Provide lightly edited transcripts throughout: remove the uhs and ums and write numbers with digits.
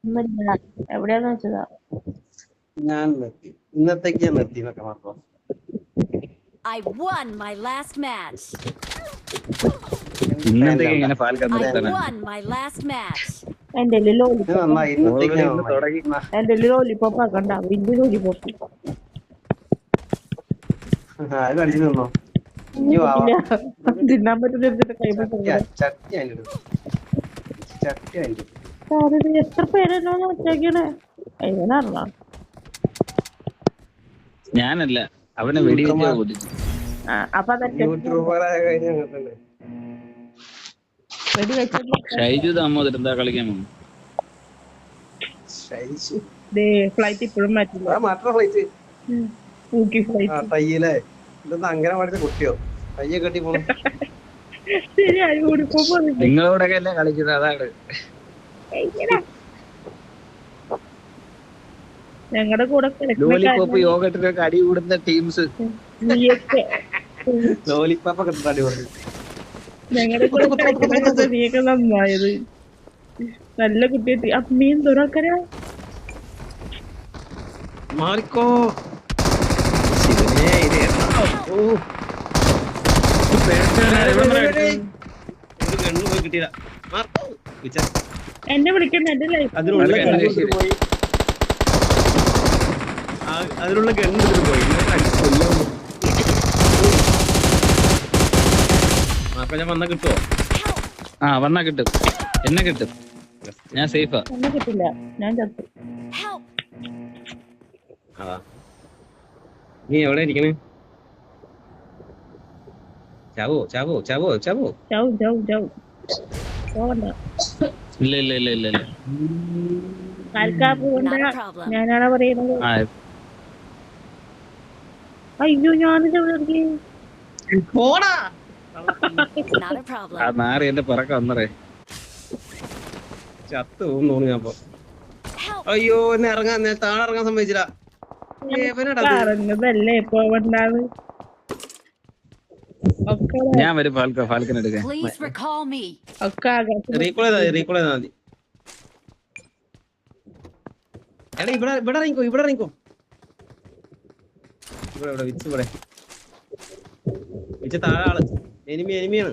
ഒന്നുമില്ല. എവിടെയാന്ന് വെച്ചതാ. ഞാൻ നിർത്തി. ഇന്നത്തേക്ക് ഞാൻ നിർത്തി എന്നൊക്കെ മാത്രം. I won my last match. ഇന്നത്തേക്ക് ഇങ്ങനെ ഫാൽക്കൺ I നിർത്തണം. won my last match. എന്റെ ഇത് നന്നായി. ഇന്നത്തേക്ക് ഞാൻ ഇന്ന് തുടങ്ങി. എന്റെ ലോലിപ്പോപ്പ് ആക്കണ്ട. വലിയ ലോലിപ്പോപ്പ് അത് കടിച്ചു നിന്നോ. ഇനി തിന്നാൻ പറ്റുന്ന കൈപ്പറ്റും. ചട്ടി അതിൻ്റെ ചട്ടി അതിൻ്റെ എത്ര പേരെന്നോ വെച്ചേക്കണേ. എങ്ങനെയാ ഞാനല്ല, അവനെ വെടിവെച്ചാ കൊതിച്ചു. അപ്പൊ അതൊക്കെ യൂട്യൂബറായ കഴിഞ്ഞ അങ്ങനത്തെ വെടി വെച്ചു. ഷൈജു ദാമോദരൻ എന്താ കളിക്കാൻ പോകും? ഫ്ലൈറ്റ് ഇപ്പോഴും മാറ്റില്ല. മറ്റേ ഫ്ലൈറ്റ് ഊട്ടി ഫ്ലൈറ്റ് തയ്യല്ലേ ഇതൊന്ന് അങ്ങനെ പഠിച്ച കുട്ടിയോ തയ്യെ കെട്ടി പോണു. ശരിയായി യൂണിഫോം നിങ്ങളോടൊക്കെ അല്ലേ കളിക്കുന്നത്? അതാണ് ഞങ്ങളുടെ കൂടെ ലോലിപോപ്പ് യോഗട്ടിനൊക്കെ അടി കൂടുന്ന ടീംസ്. ലോലിപ്പാപ്പൊക്കെ അടി പറഞ്ഞു. ഞങ്ങളുടെ കൂടെ നീയൊക്കെ നന്നായത്. നല്ല കുട്ടിയെത്തി. അമ്മീൻ തുറക്കര മാറിക്കോ. എന്നെ വിളിക്കണ്ട. എന്റെ ലൈഫ് അതിനുള്ള ഗണ്ണ് പോയി. ഞാൻ വന്നാ കിട്ടുവോ? ആ വന്നാ കിട്ടും, എന്നെ കിട്ടും. ഞാൻ സേഫാ. എന്നെ കിട്ടില്ല, ഞാൻ ചത്തു. നീ എവിടെ ഇരിക്കണേ? ചാവോ ചാവോ ചാവോ ചാവോ ചാവും ചാവും ചാവും. പോവണ്ട. ഇല്ല ഇല്ല ഇല്ല ഇല്ല ഇല്ല. കാൽക്കാപ്പ് കൊണ്ട ഞാനാണ് പറയുന്നത്. അയ്യോ ഞാനിത് പോടാ. ആ നാറി എന്റെ പറക്ക വന്നറേ. ചത്ത് തോന്നുന്നു ഞാൻ. അയ്യോ എന്നെ ഇറങ്ങാൻ താഴെ ഇറങ്ങാൻ സമ്മതിച്ചില്ല. പറഞ്ഞതല്ലേ പോവണ്ടാന്ന്. ഞാൻ വരും ഫാൽക്കൻ എടുക്കാൻ. റീകോൾ ചെയ്താ മതി. എടാ ഇവിടെ ഇറങ്ങിക്കോ. ഇവിടെ വിച്ച് താഴെ ആള് എനിമിയാണ്.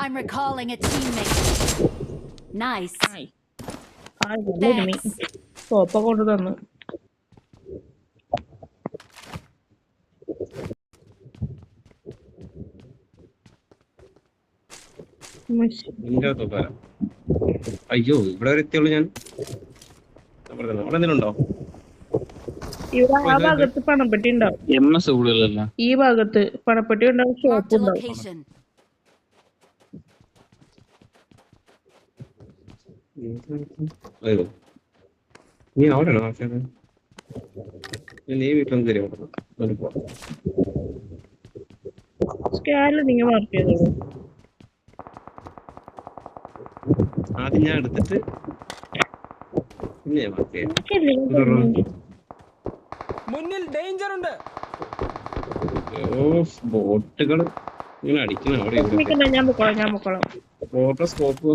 I'm recalling a teammate. Nice. സോപ്പ കൊണ്ട് തന്നു. അയ്യോ ഇവിടെ വരെ എത്തിയുള്ളൂ ഞാൻ. അവിടെ എന്തെങ്കിലും ഉണ്ടോ? ഇവിടെ ആ ഭാഗത്ത് പണപ്പെട്ടി ഉണ്ടാവും. ഈ ഭാഗത്ത് പണപ്പെട്ടി ഉണ്ടാവും, ഷോപ്പ് ഉണ്ടാവും. നീ അവിടെയാണോ? നീ വീട്ടിലൊന്നും തരുമോ? സ്കാനിൽ നിങ്ങൾ മാർക്ക് ചെയ്തോളൂ. ആദ്യം ഞാൻ എടുത്തിട്ട് പിന്നെ മാർക്ക് ചെയ്യാം. മുന്നിൽ ഡേഞ്ചർ ഉണ്ട്. ബോട്ടുകൾ ഇങ്ങനെ അടിക്കണം. അവിടെ ഞാൻ പൊക്കോളാം. ഫോട്ടോ സ്കോപ്പ്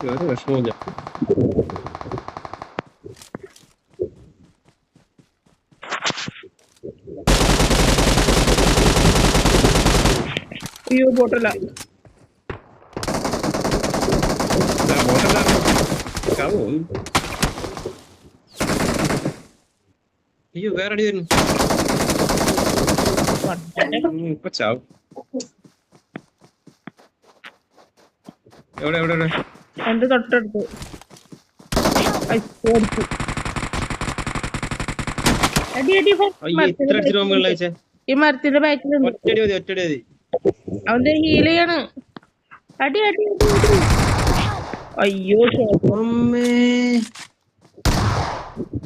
ഒരു വിഷമമില്ല. അയ്യോ ബോട്ടല്ല. അയ്യോ വേറെ അടി വരുന്നു. ഇപ്പൊ ചാവും. എവിടെ എന്റെ തൊട്ടടുത്ത് ഈ മരത്തിന്റെ ബാക്കിലുണ്ട്. ഒറ്റടി മതി. അവന്റെ ഹീലയാണ്. അടി. അയ്യോ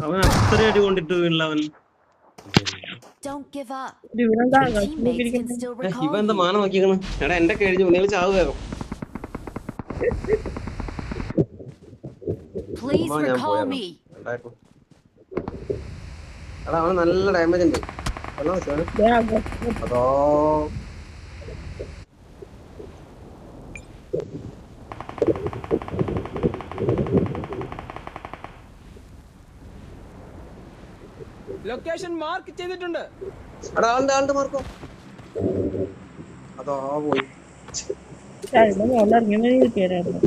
അവൻ അത്ര അടി കൊണ്ടിട്ട് അവൻ. ഇവ എന്താ മാനം നോക്കിക്കണ്? എടാ എന്റെ കഴിഞ്ഞു. നിങ്ങൾ ചാവ് വേഗം. എടാ അവന് നല്ല ഡാമേജ് ഉണ്ട്. അതോ ലൊക്കേഷൻ മാർക്ക് ചെയ്തിട്ടുണ്ട്. ആളുണ്ട് മാർക്കോ. അതാ പോയി. മോളിൽ ഇറങ്ങി കിട്ടിയായിരുന്നു.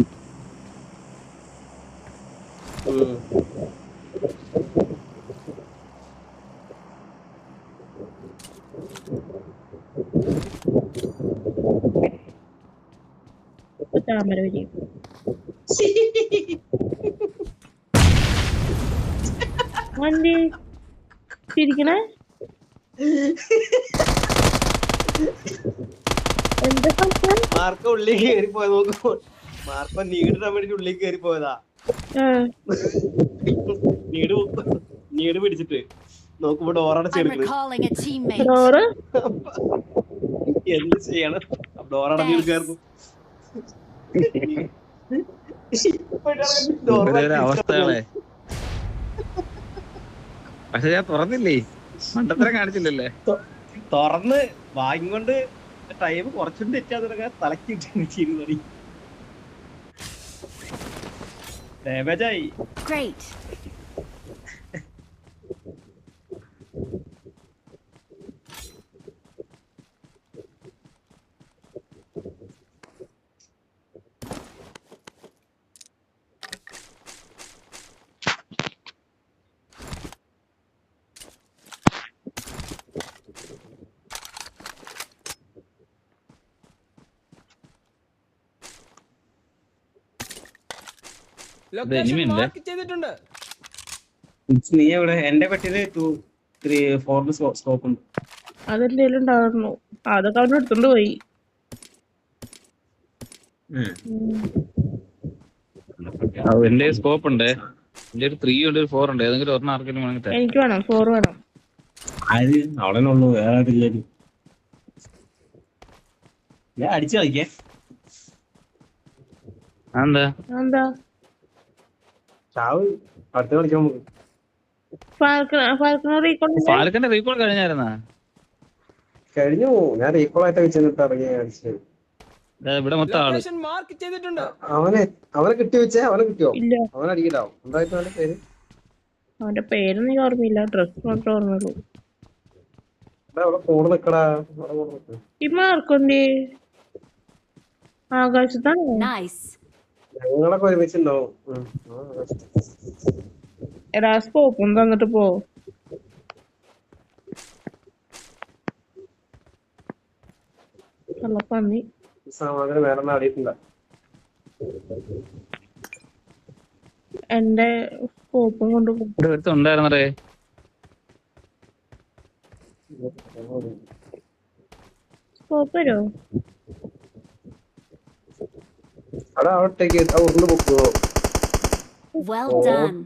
താമര വരി വണ്ടി ചിരിക്കണേ. എന്താ സംഭവം? മാർക്കോ ഉള്ളിൽ കയറി പോയത് നോക്കൂ. മാർക്കോ നീടിടാൻ വേണ്ടി ഉള്ളിൽ കയറി പോയതാ. നീട് പിടിച്ചിട്ട് നോക്കുമ്പോ ഡോറടച്ച് I'm എടുക്കുന്നത്. recalling a teammate. ഡോറ് എന്ത് ചെയ്യണം? ഡോറടച്ച് എടുക്കായിരുന്നു. ഇവരൊരു അവസ്ഥകളെ. പക്ഷെ ഞാൻ തുറന്നില്ലേ, മണ്ടത്തരം കാണിച്ചില്ലല്ലേ. തുറന്ന് വാങ്ങിക്കൊണ്ട് ടൈം കുറച്ചും തെറ്റാ തുടങ്ങാൻ തലക്കിട്ട് ഡാമേജായി. Great. ലൊക്കേഷൻ മാർക്ക് ചെയ്തിട്ടുണ്ട്. നീ എവിടെ? എന്റെ പറ്റിയത് 4 സ്കോപ്പ് ഉണ്ട്. അതെന്തേലും ഉണ്ടായിരുന്നു. അതൊക്കെ അവൻ എടുത്തോണ്ട് പോയി. എന്റെ സ്കോപ്പ് ഉണ്ട്, എന്റെ ഒരു 3 ഉണ്ട്, ഒരു 4 ഉണ്ട്. ഏതെങ്കിലും ഒരെണ്ണം ആർക്കെങ്കിലും വേണമെങ്കിൽ തരാം. എനിക്ക് വേണം, 4 വേണം. അത് അവിടെ ഉള്ളൂ, വേറെ ആരില്ല. ഞാൻ അടിച്ചു കളിക്കേ. എന്താ ചാവ് അടുത്ത കളിക്കാൻ പോകും. ഫാൽക്കന്റെ റീകോൾ കഴിഞ്ഞായിരുന്നാ? കഴിഞ്ഞു. ഞാൻ റീകോൾ ആയിട്ട് വെച്ചിട്ട് ഇറങ്ങി അടിച്ചത്. ഇവിടെ മൊത്തം ആള്. ലൊക്കേഷൻ മാർക്ക് ചെയ്തിട്ടുണ്ട്. അവനെ കിട്ടി വെച്ചേ. അവനെ കിട്ടിയോ? ഇല്ല, അവൻ അടിക്കലാവും. എന്തായിരുന്നു അവന്റെ പേര്? അവന്റെ പേരൊന്നും എനിക്ക് ഓർമ്മയില്ല, ഡ്രസ് മാത്രം ഓർമ്മയുള്ളൂ. അവിടെ കൂടെ നിക്കടാ. ഇമാർക്കൊണ്ടേ ആകാശത്താണ്. Nice. ഞങ്ങളൊക്കെ ഒരുമിച്ചുണ്ടാവും. എടാ സ്കോപ്പും തന്നിട്ട് പോ. നല്ല പന്നി. സമാധാനം വേറെ നാടിയിട്ടില്ല. എന്റെ സ്കോപ്പും കൊണ്ട് ഇവിടെ ഒരുത്തുണ്ടായിരുന്നേ. സ്കോപ്പ് വരോ? അവിടെ അവിടത്തേക്ക് ഉരുണ്ട് പൊക്കോ. Well done.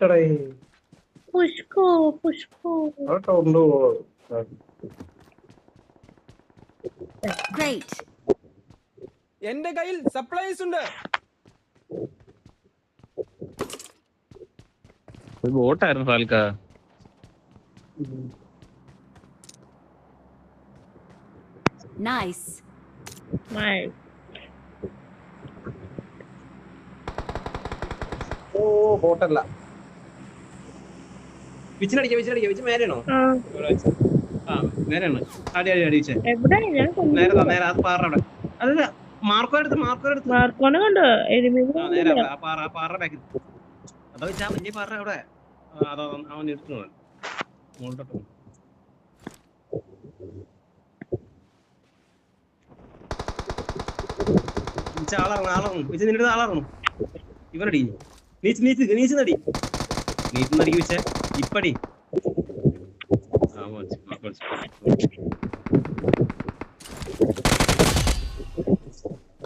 പുഷ്കോ പുഷ്കോ. അവിടെ ഉരുണ്ട് പോവോ. Great. എന്റെ കയ്യിൽ സപ്ലൈസ് ഉണ്ട്. ഒരു ബോട്ടായിരുന്നു ഫാൽക്ക. Nice. ഓ ബോട്ടല്ല. വിച്ചിനടിക്കാം. വിച്ച് മേലെയാണോ? ആ നേരെയാണ്. അടി അടിച്ചേ. നേരെ അത് പാറ അവിടെ. അതല്ല മാർക്കോ എടുത്ത്. മാർക്കോനെ കണ്ടോ? നേരെ ആ പാറ ബാക്കിൽ. അതാ വെച്ചാ വലിയ പാറ അവിടെ. അതോ അവൻ എടുത്തു മുകളിലോട്ട്. ആളാറണം. വിച്ച് നിന്റെ ആളാറണം. ഇവനടി നീച്ച് നടി വെച്ചേ. ഇപ്പടി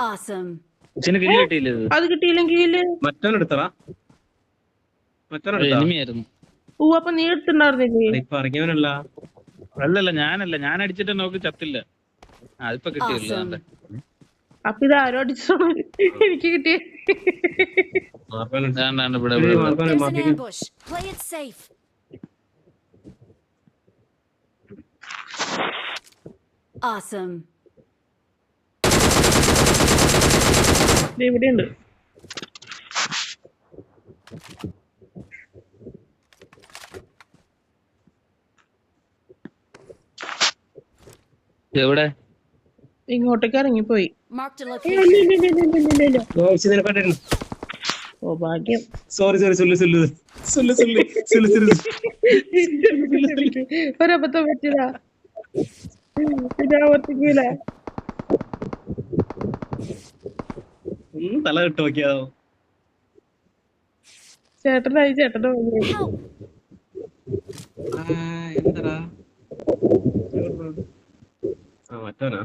Awesome. അത് കിട്ടിയില്ലെങ്കിൽ മറ്റവനെടുത്തടാ. എനിമിയായിരുന്നു. അപ്പൊ നീ എടുത്തിണ്ടായിരുന്നില്ലേ? ഇപ്പൊ ഇറങ്ങിയവനല്ല. അല്ലല്ല ഞാനല്ല, ഞാൻ അടിച്ചിട്ട് നോക്ക് ചത്തില്ല. അതിപ്പോ കിട്ടിയില്ല. അപ്പൊ ഇത് ആരോ അടിച്ചോ? എനിക്ക് കിട്ടിയ There's an ambush. Play it safe. Awesome. ഇവിടെ ഉണ്ട്. എവിടെ? ഇങ്ങോട്ടേക്ക് ഇറങ്ങിപ്പോയി. Marked a ഇല്ല, location. ഇല്ല, ഇല്ല, ഇല്ല, ഇല്ല, ഇല്ല, ഇല്ല. ഇതിനെ കണ്ടിരുന്നു. ഓ ഭാഗ്യം. സോറി ഒരബദ്ധം പറ്റിയതാ. ഇത് ആവർത്തിക്കൂല. തല കിട്ടു നോക്കിയാവോ. ചേട്ടനായി ചേട്ടന്റെ Help! എന്താടാ മറ്റോനാ.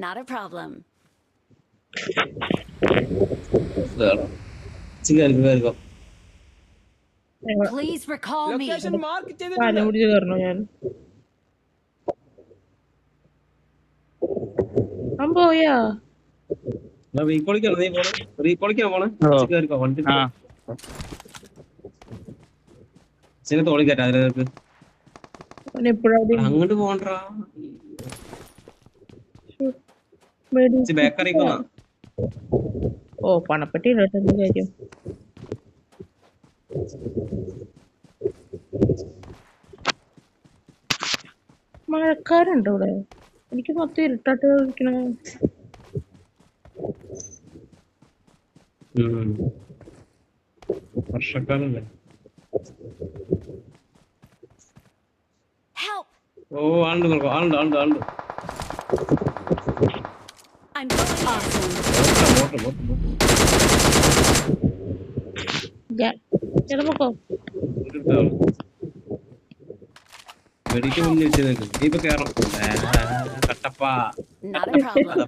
Not a problem. Please recall me. Location mark പാലം ചെയ്തിട്ടുണ്ട്. പിടിച്ച് കയറണോ ഞാൻ? പോയാ റീകോളിക്കാൻ പോണേ. ആ തോളി കയറ്റാ അതിലേക്ക്. എപ്പോഴാണ് അങ്ങോട്ട് പോണ്ടാ. ബേക്കറി ഓ പണപ്പെട്ടി ഇടട്ടെ എന്ത് കാര്യം. മഴക്കാരുണ്ടോ ഇവിടെ? എനിക്ക് മൊത്തം ഇരുട്ടാട്ട് ഇരിക്കണ. വർഷക്കാലല്ലേ. Help! ഓ ആളുണ്ട് ആളുണ്ട്. I'm awesome. ചിലപ്പോ വെടിക്ക് മുന്നിൽ വെച്ച് ഇപ്പൊ കേറും. Kattappa Not a problem.